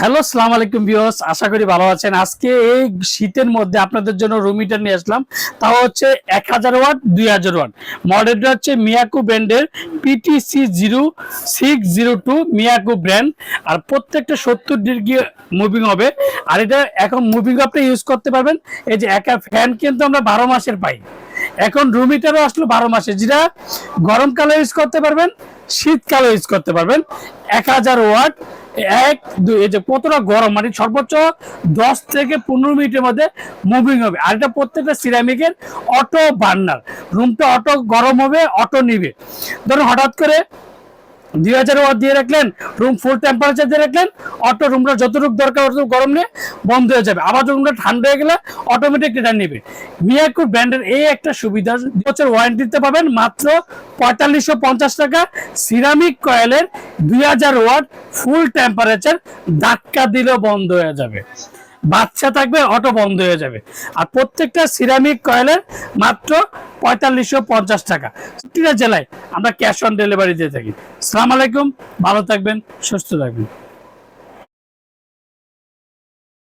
Hello, আসসালামু আলাইকুম viewers, আশা করি ভালো আছেন। আজকে এই শীতের মধ্যে আপনাদের জন্য রুম হিটার নিয়ে আসলাম। তাও হচ্ছে 1000 ওয়াট 2000 ওয়াট। মডেলটা হচ্ছে মিয়াকো ব্র্যান্ডের PTC0602 মিয়াকো ব্র্যান্ড। আর প্রত্যেকটা 70 ডিগ্রি মুভিং হবে। আর এটা এখন মুভিং আপনি ইউজ করতে পারবেন। এই যে একা ফ্যান কিন্তু আমরা 12 মাসের পাই। এখন রুম হিটারও আসলো 12 মাসে, যেটা গরমকালে ইউজ করতে পারবেন, শীতকালে ইউজ করতে পারবেন। 1000 ওয়াট এই যে কতটা গরম, মানে সর্বোচ্চ 10 থেকে 15 মিনিটের মধ্যে মুভিং হবে। আর এটা প্রত্যেকটা সিরামিকের অটো বার্নার। রুমটা অটো গরম হবে, অটো নিবে। ধরুন হঠাৎ করে 2000 ওয়াট দিয়ে রাখলেন, রুম ফুল টেম্পারেচার দিয়ে রাখলেন, অটো রুমটা যতটুকু দরকার অতটুকু গরম নিয়ে বন্ধ হয়ে যাবে। আবার রুমটা ঠান্ডা হয়ে গেলে অটোমেটিক এটা নেবে। মিয়াকো ব্র্যান্ডের এই একটা সুবিধা, 2 বছর ওয়ারেন্টি দিতে পাবেন মাত্র 4550 টাকা। সিরামিক কয়েলের 2000 ওয়াট ফুল টেম্পারেচার ধাক্কা দিলেও বন্ধ হয়ে যাবে। বাচ্চা থাকবে, অটো বন্ধ হয়ে যাবে। আর প্রত্যেকটা সিরামিক কয়েলের মাত্র 4550 টাকা। প্রতিটা জেলায় আমরা ক্যাশ অন ডেলিভারি দিয়ে থাকি। আসসালামু আলাইকুম, ভালো থাকবেন, সুস্থ থাকবেন।